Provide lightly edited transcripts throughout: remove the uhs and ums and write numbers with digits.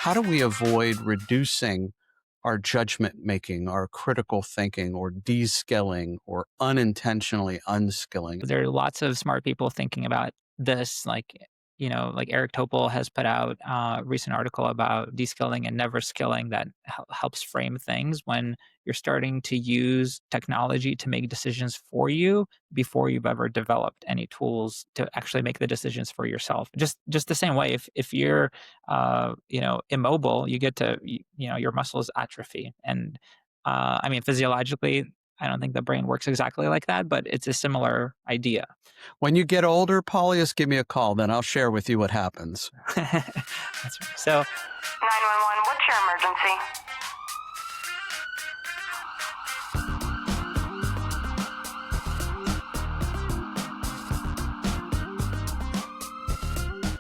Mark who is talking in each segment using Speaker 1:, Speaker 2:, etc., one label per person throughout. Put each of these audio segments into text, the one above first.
Speaker 1: how do we avoid reducing our judgment making, our critical thinking, or de-skilling, or unintentionally unskilling?
Speaker 2: There are lots of smart people thinking about this, like Eric Topol has put out a recent article about de-skilling and never skilling that helps frame things when you're starting to use technology to make decisions for you before you've ever developed any tools to actually make the decisions for yourself. Just the same way, if you're immobile, you get to your muscles atrophy, and I mean physiologically, I don't think the brain works exactly like that, but it's a similar idea.
Speaker 1: When you get older, Paulius, give me a call, then I'll share with you what happens.
Speaker 2: That's right. So,
Speaker 3: 911, what's your emergency?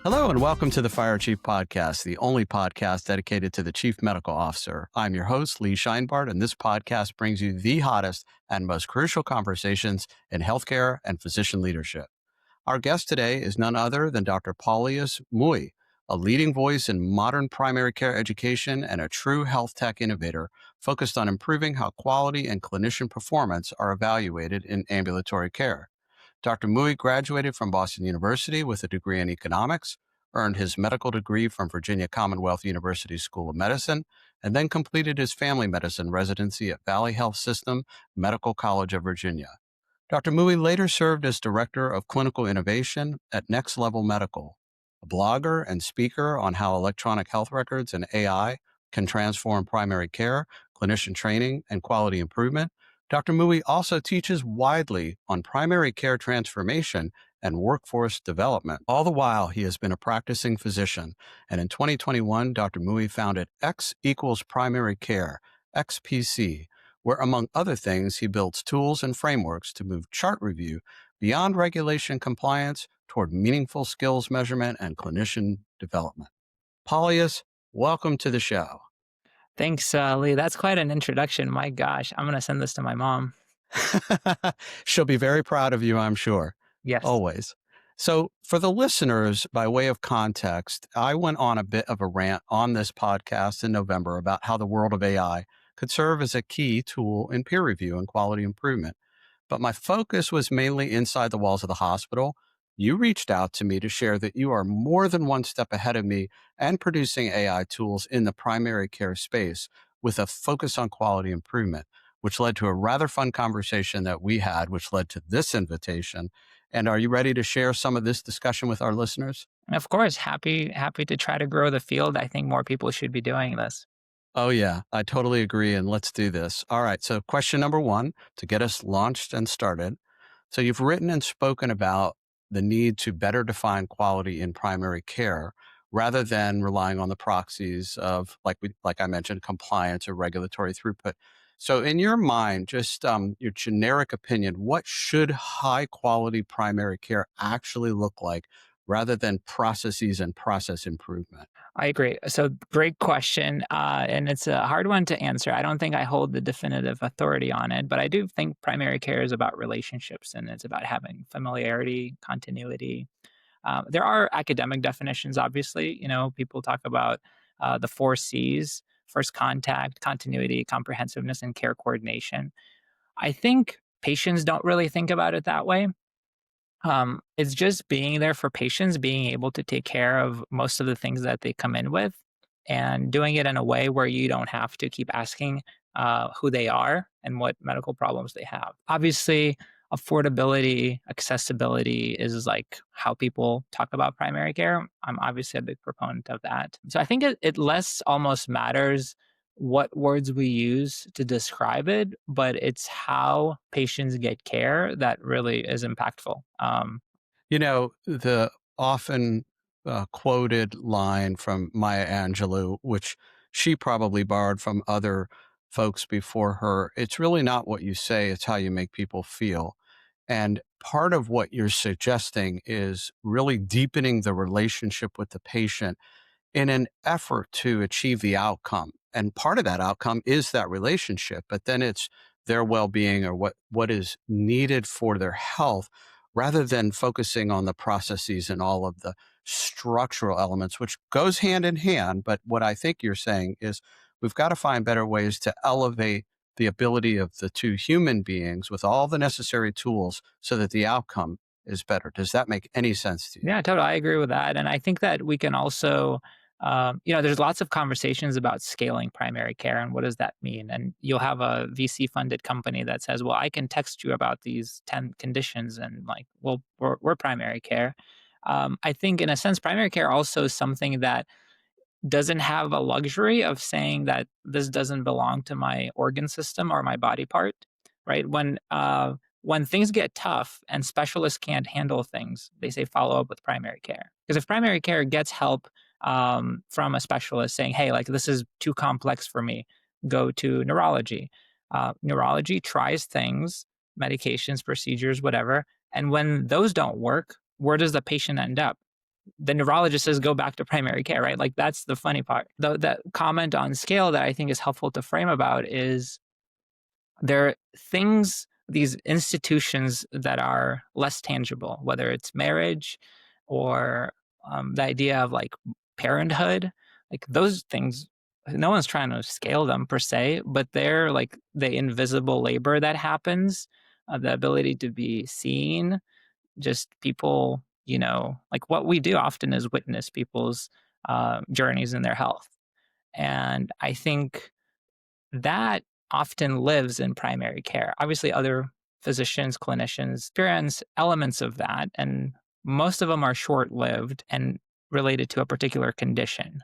Speaker 1: Hello and welcome to the Fire Chief Podcast, the only podcast dedicated to the Chief Medical Officer. I'm your host, Lee Scheinbart, and this podcast brings you the hottest and most crucial conversations in healthcare and physician leadership. Our guest today is none other than Dr. Paulius Mui, a leading voice in modern primary care education and a true health tech innovator focused on improving how quality and clinician performance are evaluated in ambulatory care. Dr. Mui graduated from Boston University with a degree in economics, earned his medical degree from Virginia Commonwealth University School of Medicine, and then completed his family medicine residency at Valley Health System Medical College of Virginia. Dr. Mui later served as Director of Clinical Innovation at Next Level Medical, a blogger and speaker on how electronic health records and AI can transform primary care, clinician training, and quality improvement. Dr. Mui also teaches widely on primary care transformation and workforce development. All the while, he has been a practicing physician. And in 2021, Dr. Mui founded X equals Primary Care, XPC, where, among other things, he builds tools and frameworks to move chart review beyond regulation compliance toward meaningful skills measurement and clinician development. Paulius, welcome to the show.
Speaker 2: thanks, Lee. That's quite an introduction. My gosh, I'm going to send this to my mom.
Speaker 1: She'll be very proud of you, I'm sure.
Speaker 2: Yes.
Speaker 1: Always. So for the listeners, by way of context, I went on a bit of a rant on this podcast in November about how the world of AI could serve as a key tool in peer review and quality improvement. But my focus was mainly inside the walls of the hospital. You reached out to me to share that you are more than one step ahead of me and producing AI tools in the primary care space with a focus on quality improvement, which led to a rather fun conversation that we had, which led to this invitation. And are you ready to share some of this discussion with our listeners?
Speaker 2: Of course, happy to try to grow the field. I think more people should be doing this.
Speaker 1: Oh, yeah, I totally agree. And let's do this. All right. So question number one, to get us launched and started. So you've written and spoken about the need to better define quality in primary care rather than relying on the proxies of, like I mentioned, compliance or regulatory throughput. So in your mind, just your generic opinion, what should high quality primary care actually look like rather than processes and process improvement?
Speaker 2: I agree. So great question. And it's a hard one to answer. I don't think I hold the definitive authority on it, but I do think primary care is about relationships and it's about having familiarity, continuity. There are academic definitions, obviously. People talk about the 4 Cs: first contact, continuity, comprehensiveness, and care coordination. I think patients don't really think about it that way. It's just being there for patients, being able to take care of most of the things that they come in with, and doing it in a way where you don't have to keep asking who they are and what medical problems they have. Obviously, affordability, accessibility is like how people talk about primary care. I'm obviously a big proponent of that. So I think it less almost matters what words we use to describe it, but it's how patients get care that really is impactful.
Speaker 1: The often quoted line from Maya Angelou, which she probably borrowed from other folks before her, it's really not what you say, it's how you make people feel. And part of what you're suggesting is really deepening the relationship with the patient in an effort to achieve the outcome. And part of that outcome is that relationship, but then it's their well-being or what is needed for their health rather than focusing on the processes and all of the structural elements, which goes hand in hand. But what I think you're saying is we've got to find better ways to elevate the ability of the two human beings with all the necessary tools so that the outcome is better. Does that make any sense to you?
Speaker 2: Yeah, totally. I agree with that. And I think that we can also, there's lots of conversations about scaling primary care and what does that mean? And you'll have a VC funded company that says, well, I can text you about these 10 conditions and like, well, we're primary care. I think in a sense, primary care also is something that doesn't have a luxury of saying that this doesn't belong to my organ system or my body part, right? When things get tough and specialists can't handle things, they say follow up with primary care. Because if primary care gets help from a specialist saying, hey, like this is too complex for me, go to neurology. Neurology tries things, medications, procedures, whatever. And when those don't work, where does the patient end up? The neurologist says go back to primary care, right? Like that's the funny part. That comment on scale that I think is helpful to frame about is there are things, these institutions that are less tangible, whether it's marriage or the idea of like parenthood, like those things, no one's trying to scale them per se, but they're like the invisible labor that happens, the ability to be seen, just people, like what we do often is witness people's journeys in their health. And I think that often lives in primary care. Obviously, other physicians, clinicians experience elements of that, and most of them are short lived and related to a particular condition.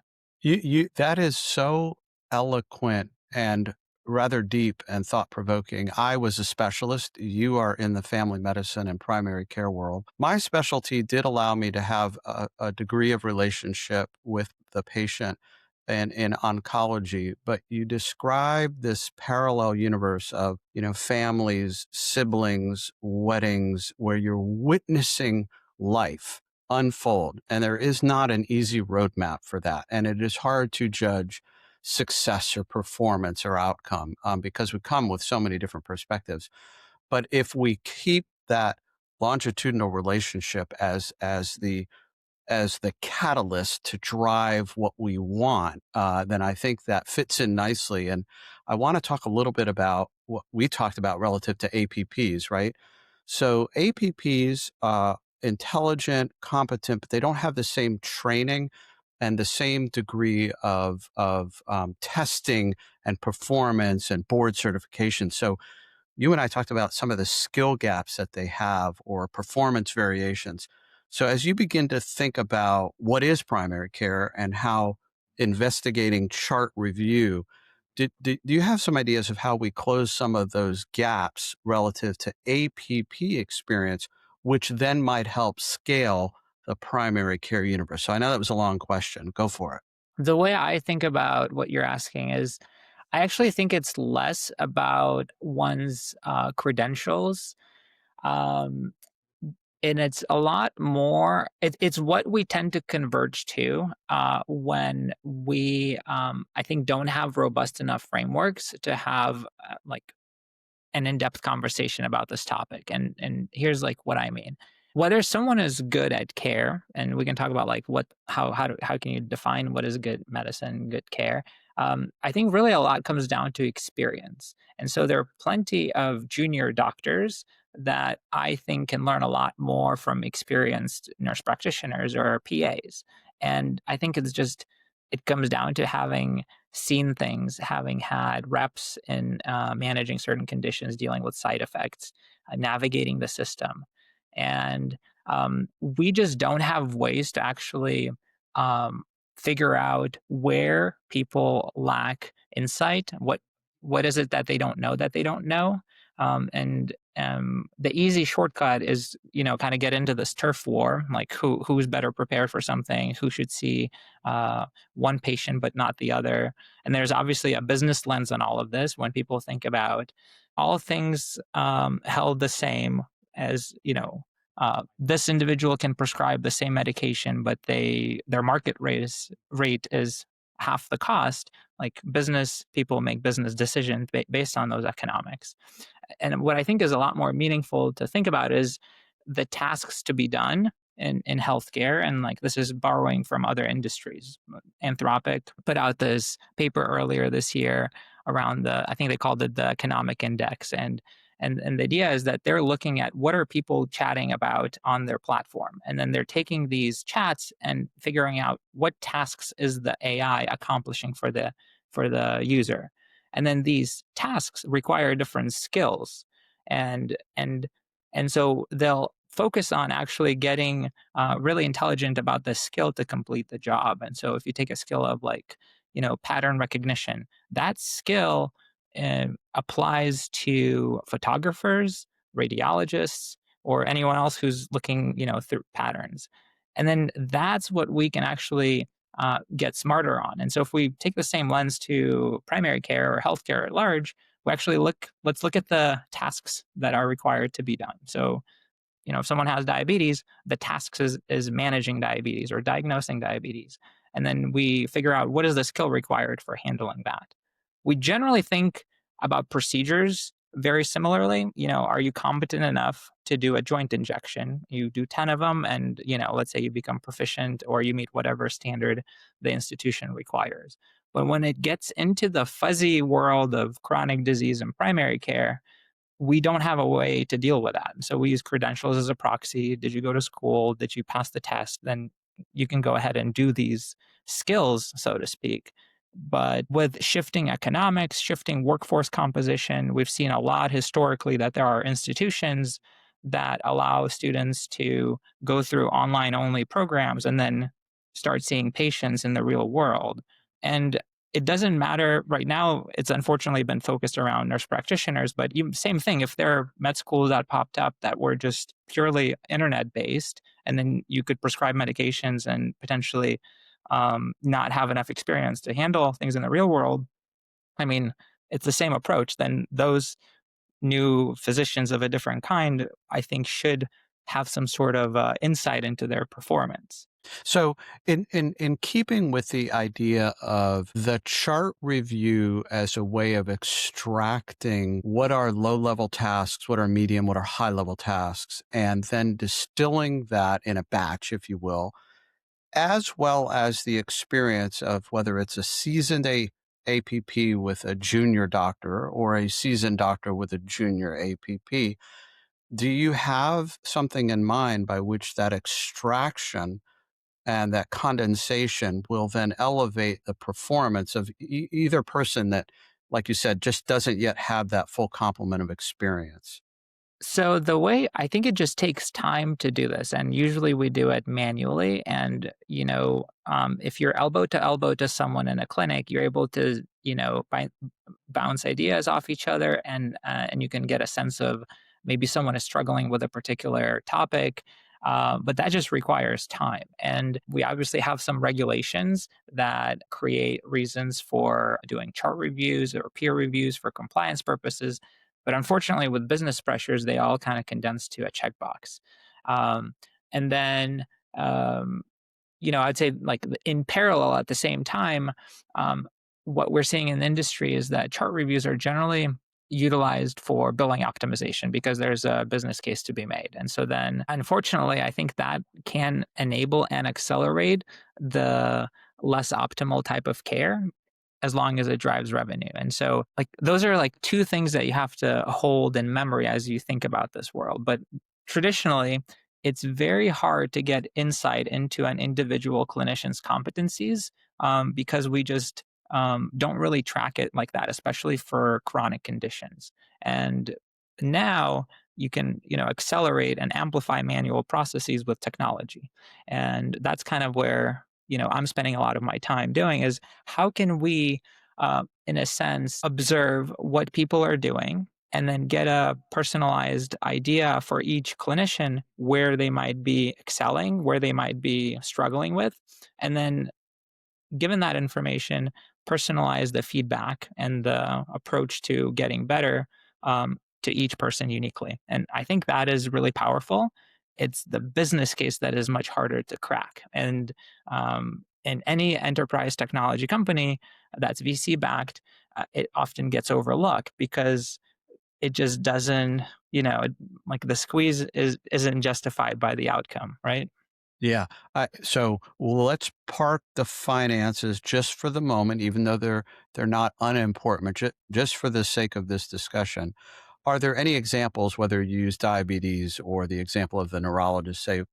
Speaker 1: That is so eloquent and rather deep and thought provoking. I was a specialist. You are in the family medicine and primary care world. My specialty did allow me to have a degree of relationship with the patient and in oncology, but you describe this parallel universe of, families, siblings, weddings, where you're witnessing life unfold. And there is not an easy roadmap for that. And it is hard to judge success or performance or outcome because we come with so many different perspectives. But if we keep that longitudinal relationship as the catalyst to drive what we want, then I think that fits in nicely. And I want to talk a little bit about what we talked about relative to APPs, right? So APPs, intelligent, competent, but they don't have the same training and the same degree of testing and performance and board certification. So you and I talked about some of the skill gaps that they have or performance variations. So as you begin to think about what is primary care and how investigating chart review, do you have some ideas of how we close some of those gaps relative to APP experience, which then might help scale the primary care universe? So I know that was a long question. Go for it.
Speaker 2: The way I think about what you're asking is I actually think it's less about one's credentials. Um, and it's a lot more, it's what we tend to converge to when we, I think, don't have robust enough frameworks to have like an in-depth conversation about this topic. And here's like what I mean. Whether someone is good at care, and we can talk about like how can you define what is good medicine, good care. I think really a lot comes down to experience. And so there are plenty of junior doctors that I think can learn a lot more from experienced nurse practitioners or PAs. And I think it comes down to having seen things, having had reps in managing certain conditions, dealing with side effects, navigating the system. And we just don't have ways to actually figure out where people lack insight. What is it that they don't know that they don't know? And the easy shortcut is, kind of get into this turf war, like who's better prepared for something, who should see one patient but not the other. And there's obviously a business lens on all of this when people think about all things held the same as, this individual can prescribe the same medication, but their market rate is half the cost. Like business people make business decisions based on those economics. And what I think is a lot more meaningful to think about is the tasks to be done in healthcare, and like this is borrowing from other industries. Anthropic put out this paper earlier this year around I think they called it the economic index, and the idea is that they're looking at what are people chatting about on their platform, and then they're taking these chats and figuring out what tasks is the AI accomplishing for the user, and then these tasks require different skills, and and and so they'll focus on actually getting really intelligent about the skill to complete the job. And so if you take a skill of like, pattern recognition, that skill applies to photographers, radiologists, or anyone else who's looking, through patterns. And then that's what we can actually get smarter on. And so if we take the same lens to primary care or healthcare at large, we actually let's look at the tasks that are required to be done. So, if someone has diabetes, the tasks is managing diabetes or diagnosing diabetes. And then we figure out what is the skill required for handling that. We generally think about procedures very similarly. Are you competent enough to do a joint injection? You do 10 of them and, let's say you become proficient or you meet whatever standard the institution requires. But when it gets into the fuzzy world of chronic disease and primary care, we don't have a way to deal with that. So we use credentials as a proxy. Did you go to school? Did you pass the test? Then you can go ahead and do these skills, so to speak. But with shifting economics, shifting workforce composition, we've seen a lot historically that there are institutions that allow students to go through online only programs and then start seeing patients in the real world. And it doesn't matter right now. It's unfortunately been focused around nurse practitioners, but same thing. If there are med schools that popped up that were just purely internet based, and then you could prescribe medications and potentially not have enough experience to handle things in the real world, I mean, it's the same approach. Then those new physicians of a different kind, I think, should have some sort of insight into their performance.
Speaker 1: So in keeping with the idea of the chart review as a way of extracting what are low-level tasks, what are medium, what are high-level tasks, and then distilling that in a batch, if you will, as well as the experience of whether it's a seasoned APP with a junior doctor or a seasoned doctor with a junior APP, do you have something in mind by which that extraction and that condensation will then elevate the performance of either person that, like you said, just doesn't yet have that full complement of experience?
Speaker 2: So the way I think it just takes time to do this, and usually we do it manually. And if you're elbow to elbow to someone in a clinic, you're able to bounce ideas off each other, and you can get a sense of maybe someone is struggling with a particular topic. But that just requires time. And we obviously have some regulations that create reasons for doing chart reviews or peer reviews for compliance purposes. But unfortunately, with business pressures, they all kind of condense to a checkbox. And then, I'd say like in parallel at the same time, what we're seeing in the industry is that chart reviews are generally utilized for billing optimization because there's a business case to be made. And so then, unfortunately, I think that can enable and accelerate the less optimal type of care as long as it drives revenue. And so like those are like two things that you have to hold in memory as you think about this world. But traditionally, it's very hard to get insight into an individual clinician's competencies because we just don't really track it like that, especially for chronic conditions. And now you can, accelerate and amplify manual processes with technology. And that's kind of where, I'm spending a lot of my time doing is how can we, in a sense, observe what people are doing and then get a personalized idea for each clinician where they might be excelling, where they might be struggling with, and then given that information, personalize the feedback and the approach to getting better to each person uniquely. And I think that is really powerful. It's the business case that is much harder to crack. And in any enterprise technology company that's VC backed, it often gets overlooked because it just doesn't, like the squeeze isn't justified by the outcome, right?
Speaker 1: Yeah. So let's park the finances just for the moment, even though they're not unimportant, but just for the sake of this discussion. Are there any examples, whether you use diabetes or the example of the neurologist, say,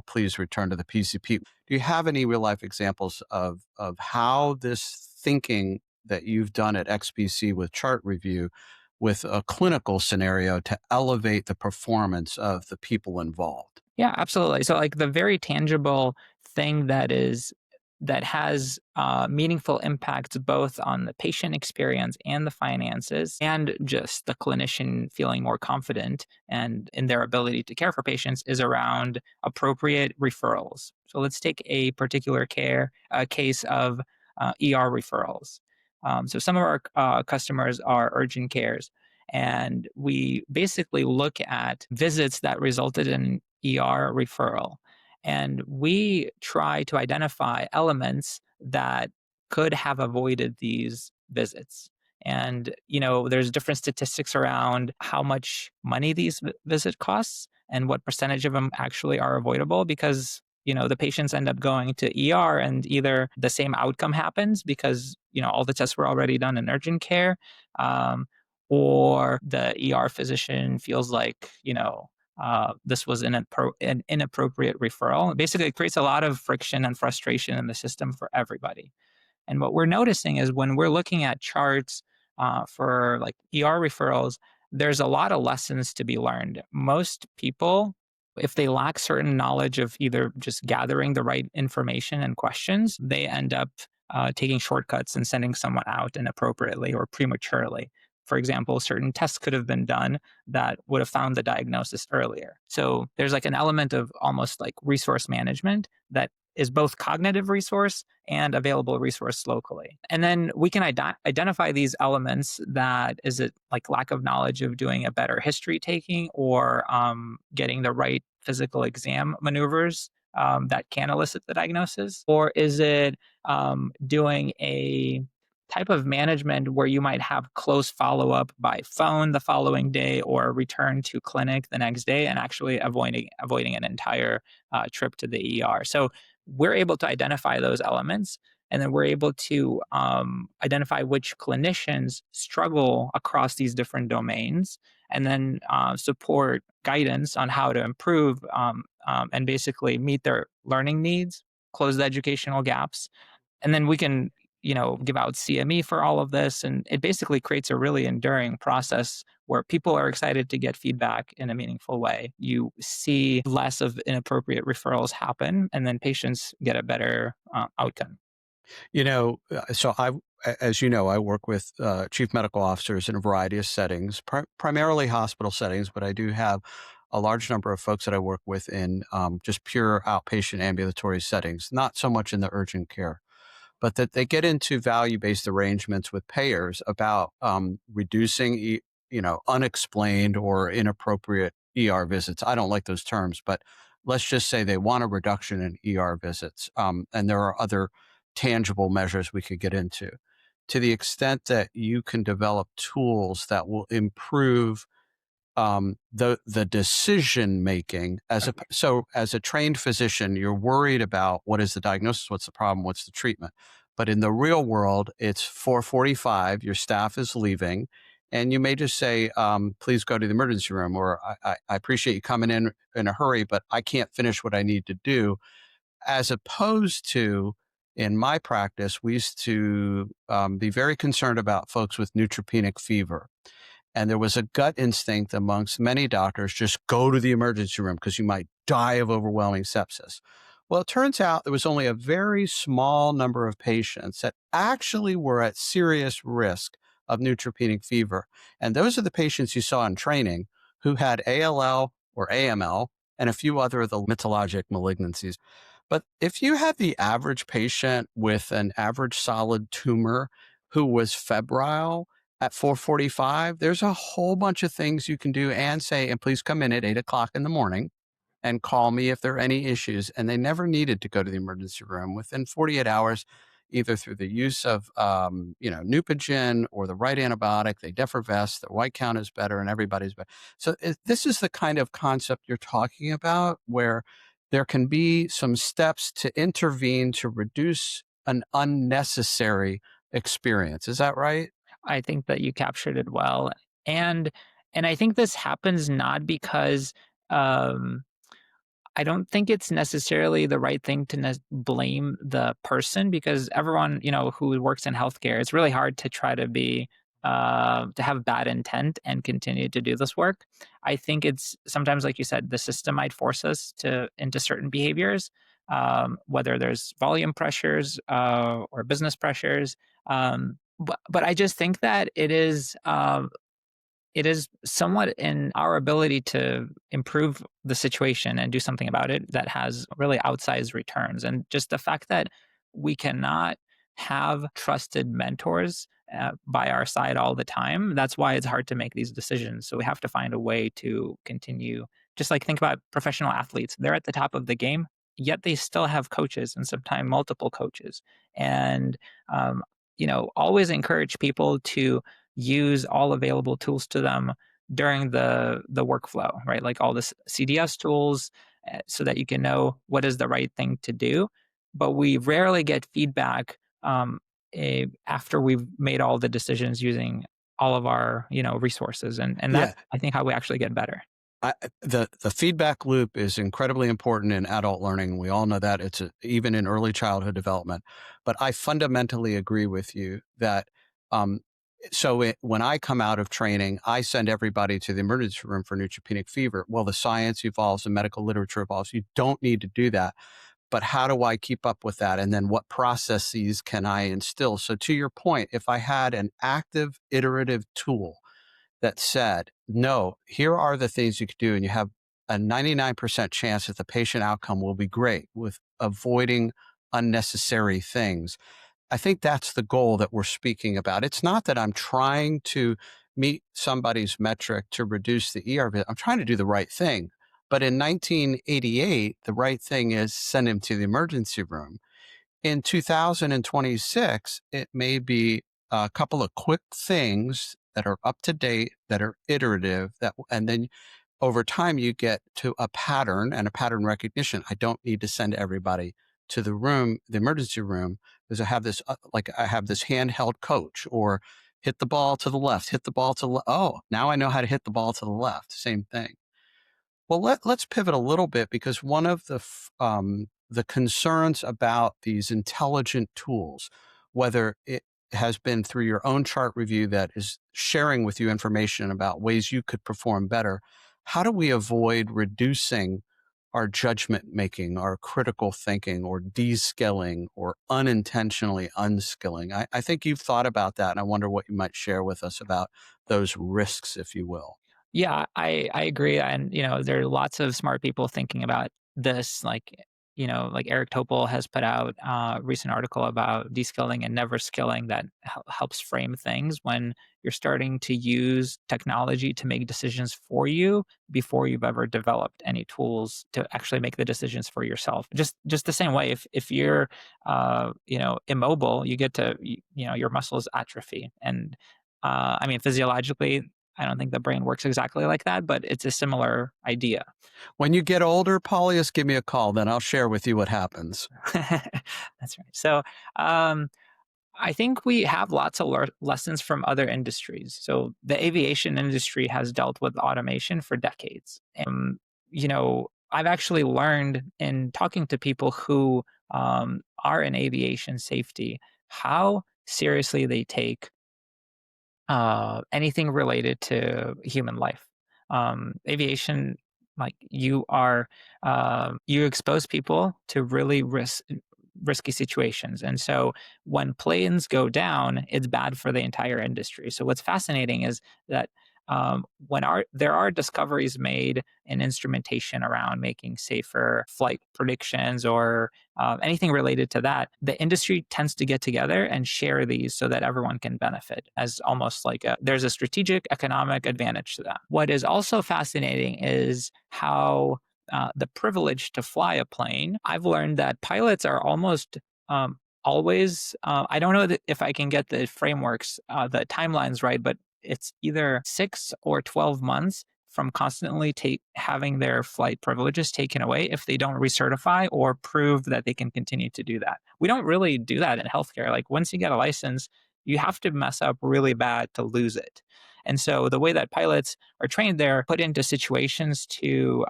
Speaker 1: please return to the PCP? Do you have any real life examples of how this thinking that you've done at XPC with chart review, with a clinical scenario to elevate the performance of the people involved?
Speaker 2: Yeah, absolutely. So like the very tangible thing that has meaningful impacts both on the patient experience and the finances, and just the clinician feeling more confident and in their ability to care for patients, is around appropriate referrals. So let's take a particular case of ER referrals. So some of our customers are urgent cares, and we basically look at visits that resulted in ER referral. And we try to identify elements that could have avoided these visits. And, there's different statistics around how much money these visit costs and what percentage of them actually are avoidable, because, the patients end up going to ER and either the same outcome happens because, all the tests were already done in urgent care, um, or the ER physician feels like, this was an inappropriate referral. Basically, it creates a lot of friction and frustration in the system for everybody. And what we're noticing is when we're looking at charts for like ER referrals, there's a lot of lessons to be learned. Most people, if they lack certain knowledge of either just gathering the right information and questions, they end up taking shortcuts and sending someone out inappropriately or prematurely. For example, certain tests could have been done that would have found the diagnosis earlier. So there's like an element of almost like resource management that is both cognitive resource and available resource locally. And then we can identify these elements. That is it like lack of knowledge of doing a better history taking, or getting the right physical exam maneuvers that can elicit the diagnosis? Or is it doing a type of management where you might have close follow up by phone the following day or return to clinic the next day, and actually avoiding an entire trip to the ER? So we're able to identify those elements, and then we're able to identify which clinicians struggle across these different domains, and then support guidance on how to improve, and basically meet their learning needs, close the educational gaps. And then we can, give out CME for all of this. And it basically creates a really enduring process where people are excited to get feedback in a meaningful way. You see less of inappropriate referrals happen, and then patients get a better outcome.
Speaker 1: So as you know, I work with chief medical officers in a variety of settings, primarily hospital settings, but I do have a large number of folks that I work with in just pure outpatient ambulatory settings, not so much in the urgent care, but that they get into value-based arrangements with payers about reducing, unexplained or inappropriate ER visits. I don't like those terms, but let's just say they want a reduction in ER visits. And there are other tangible measures we could get into. To the extent that you can develop tools that will improve the decision making, so as a trained physician, you're worried about what is the diagnosis, what's the problem, what's the treatment. But in the real world, it's 4:45, your staff is leaving, and you may just say, please go to the emergency room, or I appreciate you coming in a hurry, but I can't finish what I need to do. As opposed to, in my practice, we used to be very concerned about folks with neutropenic fever. And there was a gut instinct amongst many doctors, just go to the emergency room because you might die of overwhelming sepsis. Well, it turns out there was only a very small number of patients that actually were at serious risk of neutropenic fever. And those are the patients you saw in training who had ALL or AML and a few other of the hematologic malignancies. But if you had the average patient with an average solid tumor who was febrile at 4:45, there's a whole bunch of things you can do and say, and please come in at 8 o'clock in the morning and call me if there are any issues. And they never needed to go to the emergency room within 48 hours, either through the use of, Neupogen or the right antibiotic. They defervesce, their white count is better, and everybody's better. So this is the kind of concept you're talking about, where there can be some steps to intervene to reduce an unnecessary experience. Is that right?
Speaker 2: I think that you captured it well. And I think this happens not because um, I don't think it's necessarily the right thing to blame the person, because everyone, who works in healthcare, it's really hard to try to be to have bad intent and continue to do this work. I think it's sometimes, like you said, the system might force us to into certain behaviors, whether there's volume pressures or business pressures. But I just think that it is somewhat in our ability to improve the situation and do something about it that has really outsized returns. And just the fact that we cannot have trusted mentors by our side all the time, that's why it's hard to make these decisions. So we have to find a way to continue. Just like think about professional athletes, they're at the top of the game, yet they still have coaches and sometimes multiple coaches. And, always encourage people to use all available tools to them during the workflow, right? Like all the CDS tools, so that you can know what is the right thing to do. But we rarely get feedback after we've made all the decisions using all of our resources, and
Speaker 1: Yeah.
Speaker 2: that's, I think, how we actually get better.
Speaker 1: The feedback loop is incredibly important in adult learning. We all know that. Even in early childhood development. But I fundamentally agree with you that um, when I come out of training, I send everybody to the emergency room for neutropenic fever. Well, the science evolves, the medical literature evolves. You don't need to do that. But how do I keep up with that? And then what processes can I instill? So to your point, if I had an active iterative tool that said, no, here are the things you could do, and you have a 99% chance that the patient outcome will be great with avoiding unnecessary things. I think that's the goal that we're speaking about. It's not that I'm trying to meet somebody's metric to reduce the ER visit. I'm trying to do the right thing. But in 1988, the right thing is send him to the emergency room. In 2026, it may be a couple of quick things that are up to date, that are iterative, and then over time you get to a pattern and a pattern recognition. I don't need to send everybody to the emergency room, because I have this handheld coach, or hit the ball to the left, hit the ball to the oh, now I know how to hit the ball to the left. Same thing. Well, let's pivot a little bit, because one of the concerns about these intelligent tools, whether it has been through your own chart review that is sharing with you information about ways you could perform better, how do we avoid reducing our judgment making, our critical thinking, or de-skilling, or unintentionally unskilling? I think you've thought about that, and I wonder what you might share with us about those risks, if you will.
Speaker 2: Yeah, I agree. And, there are lots of smart people thinking about this. Like Eric Topol has put out a recent article about deskilling and never skilling that helps frame things when you're starting to use technology to make decisions for you before you've ever developed any tools to actually make the decisions for yourself. Just the same way, if you're, immobile, you get to, your muscles atrophy. And I mean, physiologically, I don't think the brain works exactly like that, but it's a similar idea.
Speaker 1: When you get older, Paulius, give me a call. Then I'll share with you what happens.
Speaker 2: That's right. So I think we have lots of lessons from other industries. So the aviation industry has dealt with automation for decades. And, I've actually learned in talking to people who are in aviation safety how seriously they take anything related to human life. Aviation, like you expose people to really risky situations. And so when planes go down, it's bad for the entire industry. So what's fascinating is that there are discoveries made in instrumentation around making safer flight predictions or anything related to that, the industry tends to get together and share these so that everyone can benefit, as almost like there's a strategic economic advantage to that. What is also fascinating is how the privilege to fly a plane, I've learned that pilots are almost always, I don't know if I can get the frameworks, the timelines right, but it's either 6 or 12 months from constantly having their flight privileges taken away if they don't recertify or prove that they can continue to do that. We don't really do that in healthcare. Like once you get a license, you have to mess up really bad to lose it. And so the way that pilots are trained, they're put into situations to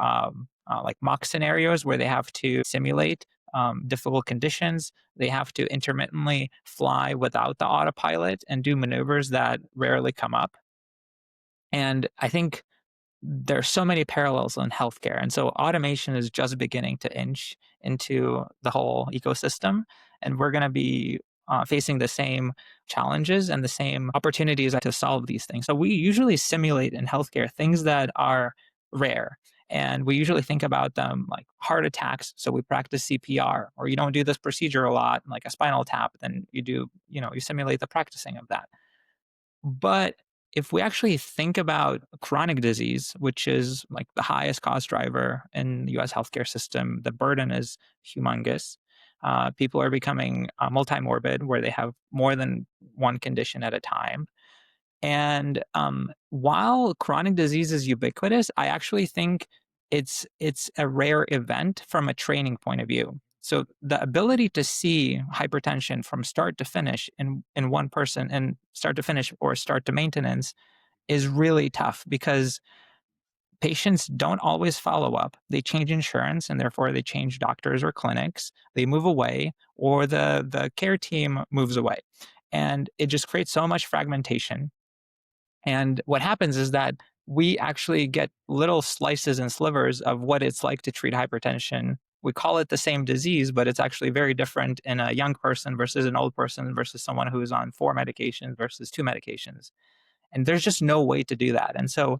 Speaker 2: like mock scenarios where they have to simulate difficult conditions. They have to intermittently fly without the autopilot and do maneuvers that rarely come up. And I think there's so many parallels in healthcare. And so automation is just beginning to inch into the whole ecosystem. And we're going to be facing the same challenges and the same opportunities to solve these things. So we usually simulate in healthcare things that are rare. And we usually think about them like heart attacks. So we practice CPR, or you don't do this procedure a lot, like a spinal tap, then you simulate the practicing of that. But if we actually think about chronic disease, which is like the highest cost driver in the US healthcare system, the burden is humongous. People are becoming multimorbid, where they have more than one condition at a time. And while chronic disease is ubiquitous, I actually think it's a rare event from a training point of view. So the ability to see hypertension from start to finish in one person, and start to finish or start to maintenance, is really tough because patients don't always follow up. They change insurance, and therefore they change doctors or clinics. They move away, or the care team moves away. And it just creates so much fragmentation. And what happens is that we actually get little slices and slivers of what it's like to treat hypertension. We call it the same disease, but it's actually very different in a young person versus an old person versus someone who is on 4 medications versus 2 medications. And there's just no way to do that. And so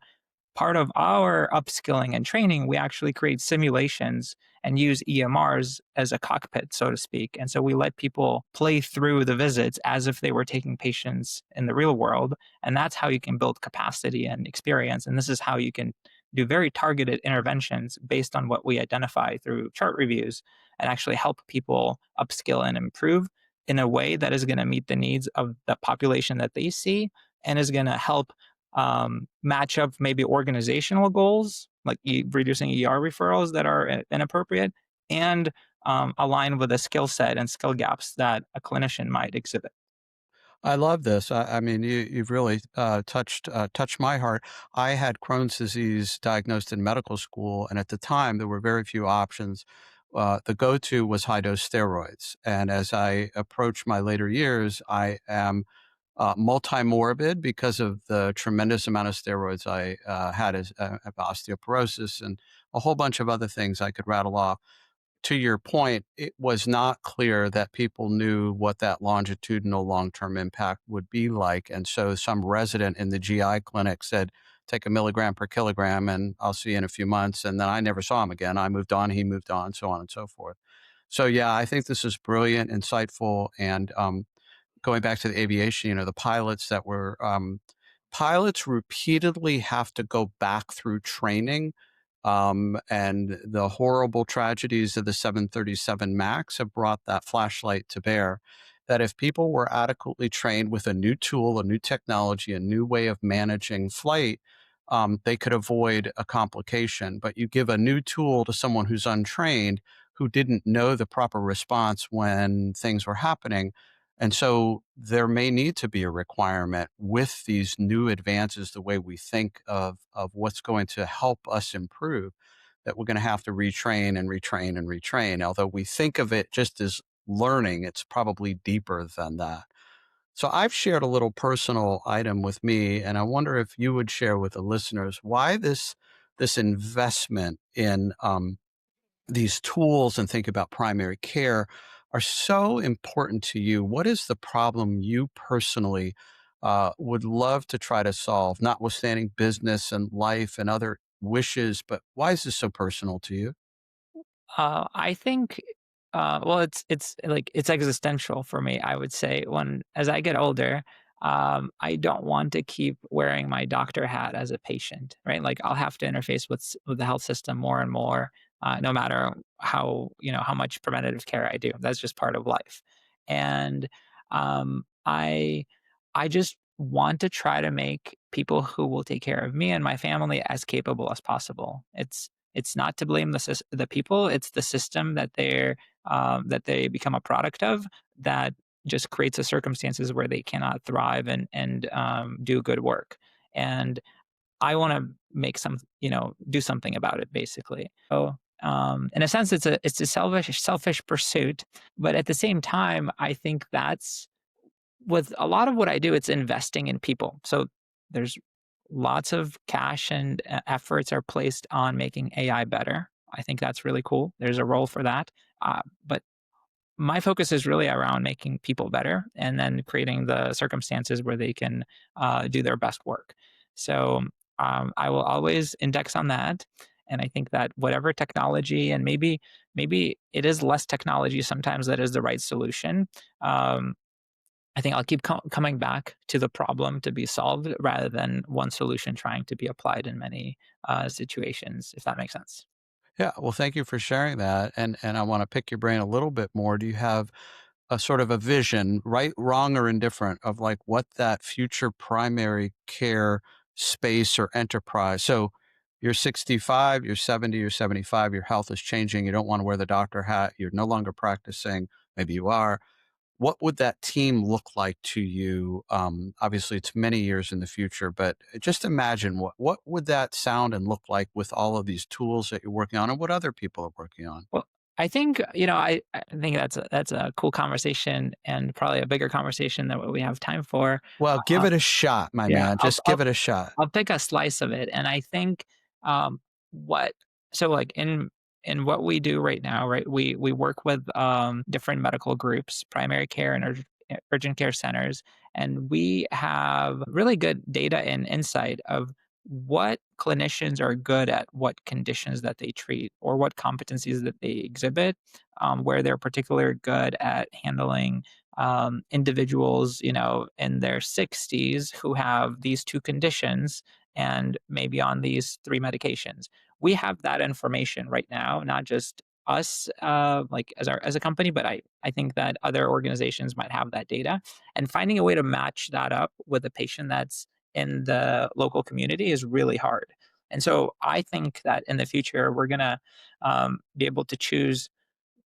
Speaker 2: part of our upskilling and training, we actually create simulations and use EMRs as a cockpit, so to speak. And so we let people play through the visits as if they were taking patients in the real world. And that's how you can build capacity and experience. And this is how you can do very targeted interventions based on what we identify through chart reviews, and actually help people upskill and improve in a way that is going to meet the needs of the population that they see, and is going to help match up maybe organizational goals, like reducing ER referrals that are inappropriate, and align with the skill set and skill gaps that a clinician might exhibit.
Speaker 1: I love this. I mean, you've really touched my heart. I had Crohn's disease diagnosed in medical school, and at the time there were very few options. The go-to was high-dose steroids, and as I approach my later years, I am multimorbid because of the tremendous amount of steroids I had as have osteoporosis and a whole bunch of other things I could rattle off. To your point, it was not clear that people knew what that longitudinal long-term impact would be like. And so some resident in the GI clinic said, take a milligram per kilogram and I'll see you in a few months. And then I never saw him again. I moved on, he moved on, so on and so forth. So yeah, I think this is brilliant, insightful, and going back to the aviation, the pilots that were pilots repeatedly have to go back through training. And the horrible tragedies of the 737 MAX have brought that flashlight to bear. That if people were adequately trained with a new tool, a new technology, a new way of managing flight, they could avoid a complication. But you give a new tool to someone who's untrained, who didn't know the proper response when things were happening. And so there may need to be a requirement with these new advances, the way we think of what's going to help us improve, that we're going to have to retrain and retrain and retrain. Although we think of it just as learning, it's probably deeper than that. So I've shared a little personal item with me, and I wonder if you would share with the listeners why this investment in these tools and think about primary care are so important to you. What is the problem you personally would love to try to solve, notwithstanding business and life and other wishes, but why is this so personal to you?
Speaker 2: I think, well, it's existential for me. I would say as I get older, I don't want to keep wearing my doctor hat as a patient, right? Like I'll have to interface with the health system more and more, no matter how much preventative care I do. That's just part of life, and I. I just want to try to make people who will take care of me and my family as capable as possible. It's not to blame the people; it's the system that they become a product of that just creates the circumstances where they cannot thrive and do good work. And I want to make do something about it, basically. So, in a sense, it's a selfish pursuit, but at the same time, I think that's with a lot of what I do, it's investing in people. So there's lots of cash and efforts are placed on making AI better. I think that's really cool. There's a role for that. But my focus is really around making people better and then creating the circumstances where they can do their best work. So I will always index on that. And I think that whatever technology, and maybe it is less technology sometimes that is the right solution. I think I'll keep coming back to the problem to be solved rather than one solution trying to be applied in many situations, if that makes sense.
Speaker 1: Yeah, well, thank you for sharing that, and I want to pick your brain a little bit more. Do you have a sort of a vision, right, wrong, or indifferent, of like what that future primary care space or enterprise? So you're 65, you're 70, you're 75, your health is changing. You don't want to wear the doctor hat. You're no longer practicing. Maybe you are. What would that team look like to you? Obviously, it's many years in the future, but just imagine what would that sound and look like with all of these tools that you're working on and what other people are working on?
Speaker 2: Well, I think I think that's a cool conversation and probably a bigger conversation than what we have time for.
Speaker 1: Well, give
Speaker 2: Uh,
Speaker 1: it a shot, my
Speaker 2: yeah,
Speaker 1: man. Just give it a shot.
Speaker 2: I'll pick a slice of it, and I think what so like in what we do right now, right? We work with different medical groups, primary care and urgent care centers, and we have really good data and insight of what clinicians are good at, what conditions that they treat, or what competencies that they exhibit, where they're particularly good at handling individuals, in their 60s who have these two conditions and maybe on these three medications. We have that information right now, not just us, like as a company, but I think that other organizations might have that data, and finding a way to match that up with a patient that's in the local community is really hard. And so I think that in the future we're gonna be able to choose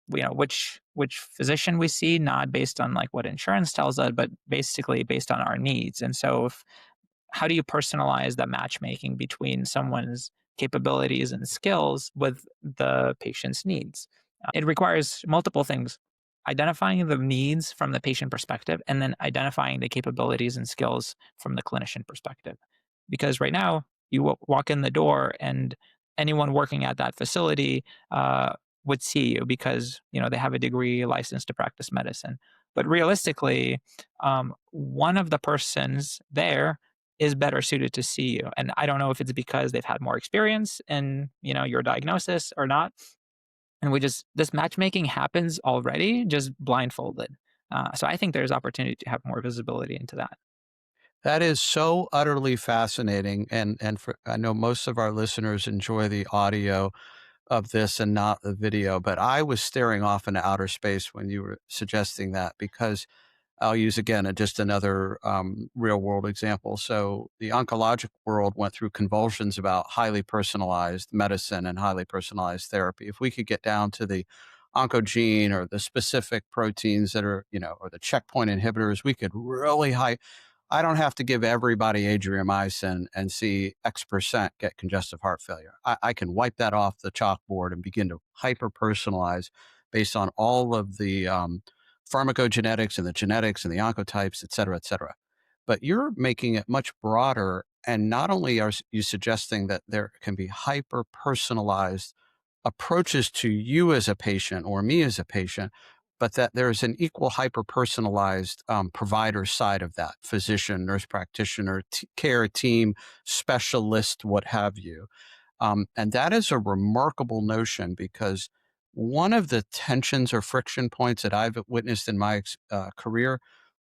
Speaker 2: which physician we see, not based on like what insurance tells us, but basically based on our needs. And so if how do you personalize the matchmaking between someone's capabilities and skills with the patient's needs? It requires multiple things: identifying the needs from the patient perspective and then identifying the capabilities and skills from the clinician perspective. Because right now, you walk in the door and anyone working at that facility would see you because they have a degree license to practice medicine. But realistically, one of the persons there is better suited to see you. And I don't know if it's because they've had more experience in, your diagnosis or not. And this matchmaking happens already, just blindfolded. So I think there's opportunity to have more visibility into that.
Speaker 1: That is so utterly fascinating, and I know most of our listeners enjoy the audio of this and not the video, but I was staring off into outer space when you were suggesting that because I'll use again just another real world example. So the oncologic world went through convulsions about highly personalized medicine and highly personalized therapy. If we could get down to the oncogene or the specific proteins that are, or the checkpoint inhibitors, we could really I don't have to give everybody adriamycin and see X% get congestive heart failure. I can wipe that off the chalkboard and begin to hyper personalize based on all of the pharmacogenetics and the genetics and the oncotypes, et cetera, et cetera. But you're making it much broader. And not only are you suggesting that there can be hyper personalized approaches to you as a patient or me as a patient, but that there's an equal hyper personalized provider side of that: physician, nurse practitioner, care team, specialist, what have you. And that is a remarkable notion because one of the tensions or friction points that I've witnessed in my career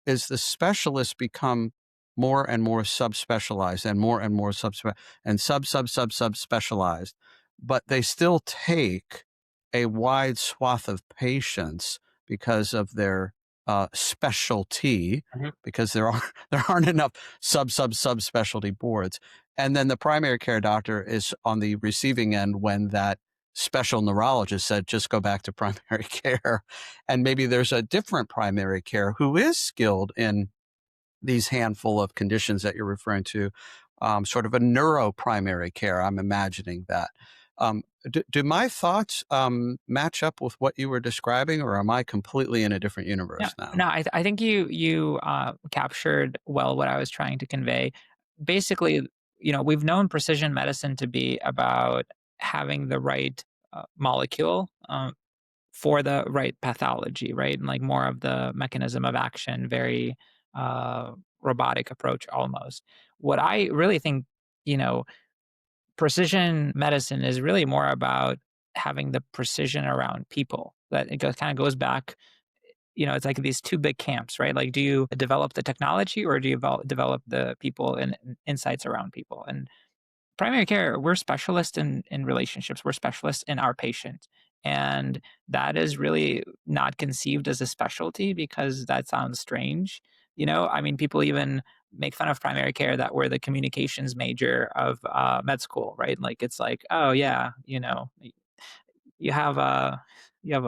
Speaker 1: is the specialists become more and more subspecialized and more and more and subspecialized, but they still take a wide swath of patients because of their specialty,
Speaker 2: Mhm.
Speaker 1: because there aren't enough subspecialty boards. And then the primary care doctor is on the receiving end when that special neurologist said, just go back to primary care. And maybe there's a different primary care who is skilled in these handful of conditions that you're referring to, sort of a neuro primary care. I'm imagining that. Do my thoughts match up with what you were describing, or am I completely in a different
Speaker 2: No,
Speaker 1: universe now?
Speaker 2: no, I think you captured well what I was trying to convey. Basically, we've known precision medicine to be about having the right molecule for the right pathology, right? And like more of the mechanism of action, very uh, robotic approach almost. What I really think, you know, precision medicine is really more about having the precision around people. That it goes kind of goes back, it's like these two big camps, right? Like, do you develop the technology or do you develop the people and insights around people? And primary care, we're specialists in relationships. We're specialists in our patient. And that is really not conceived as a specialty because that sounds strange. I mean, people even make fun of primary care that we're the communications major of med school, right? Like, it's like, oh, yeah, you have a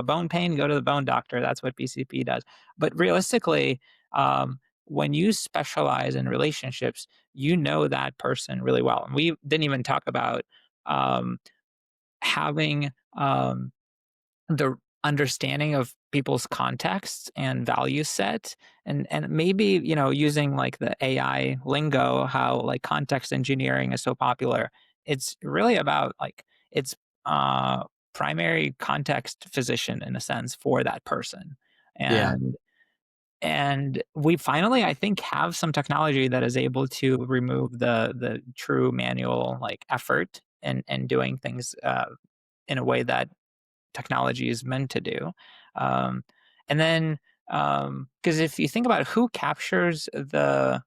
Speaker 2: bone pain, go to the bone doctor. That's what PCP does. But realistically, when you specialize in relationships, you know that person really well. And we didn't even talk about um, having the understanding of people's contexts and value set, and maybe using like the AI lingo, how like context engineering is so popular. It's really about like it's uh primary context physician in a sense for that person.
Speaker 1: Yeah.
Speaker 2: And we finally, I think, have some technology that is able to remove the true manual like effort and doing things in a way that technology is meant to do. Um, and then, because if you think about who captures the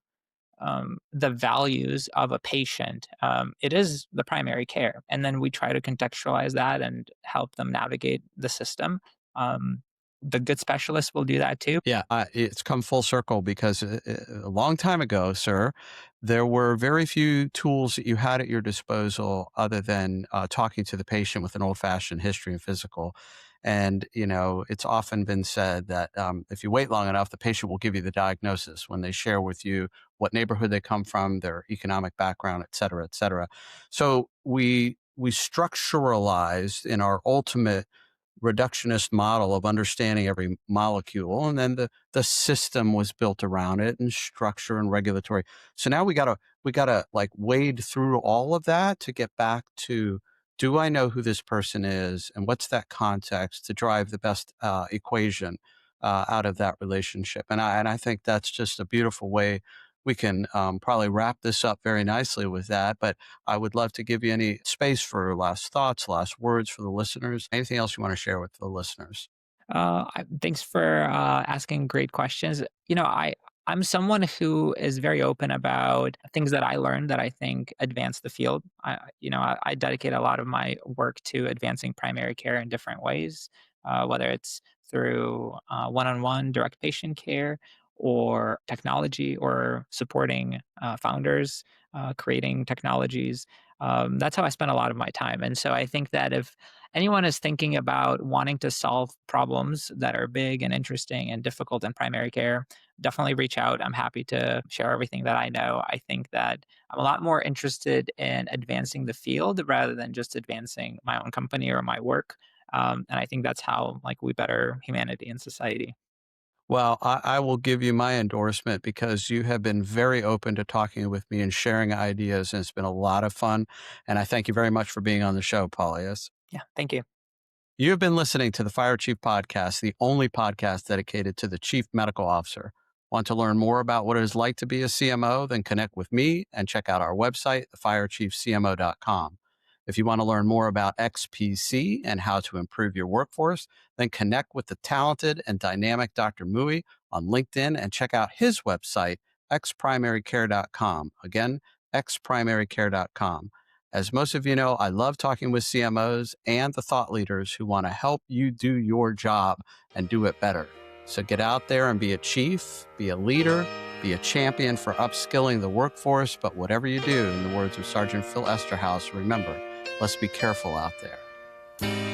Speaker 2: values of a patient, it is the primary care, and then we try to contextualize that and help them navigate the system. Um, the good specialists will do that too.
Speaker 1: Yeah, it's come full circle because a long time ago, sir, there were very few tools that you had at your disposal other than talking to the patient with an old-fashioned history and physical. And, it's often been said that if you wait long enough, the patient will give you the diagnosis when they share with you what neighborhood they come from, their economic background, et cetera, et cetera. So we structuralized in our ultimate reductionist model of understanding every molecule, and then the system was built around it, and structure and regulatory. So now we gotta like wade through all of that to get back to, do I know who this person is and what's that context to drive the best equation out of that relationship. And I think that's just a beautiful way we can probably wrap this up very nicely with that. But I would love to give you any space for last thoughts, last words for the listeners. Anything else you want to share with the listeners?
Speaker 2: Thanks for asking great questions. I'm someone who is very open about things that I learned that I think advance the field. I dedicate a lot of my work to advancing primary care in different ways, whether it's through one-on-one direct patient care or technology or supporting founders, creating technologies. That's how I spend a lot of my time. And so I think that if anyone is thinking about wanting to solve problems that are big and interesting and difficult in primary care, definitely reach out. I'm happy to share everything that I know. I think that I'm a lot more interested in advancing the field rather than just advancing my own company or my work. And I think that's how like we better humanity and society.
Speaker 1: Well, I will give you my endorsement because you have been very open to talking with me and sharing ideas, and it's been a lot of fun. And I thank you very much for being on the show, Paulius.
Speaker 2: Yeah, thank you.
Speaker 1: You have been listening to the Fire Chief Podcast, the only podcast dedicated to the Chief Medical Officer. Want to learn more about what it is like to be a CMO? Then connect with me and check out our website, thefirechiefcmo.com. If you want to learn more about XPC and how to improve your workforce, then connect with the talented and dynamic Dr. Mui on LinkedIn and check out his website, xprimarycare.com. Again, xprimarycare.com. As most of you know, I love talking with CMOs and the thought leaders who want to help you do your job and do it better. So get out there and be a chief, be a leader, be a champion for upskilling the workforce. But whatever you do, in the words of Sergeant Phil Esterhaus, remember, let's be careful out there.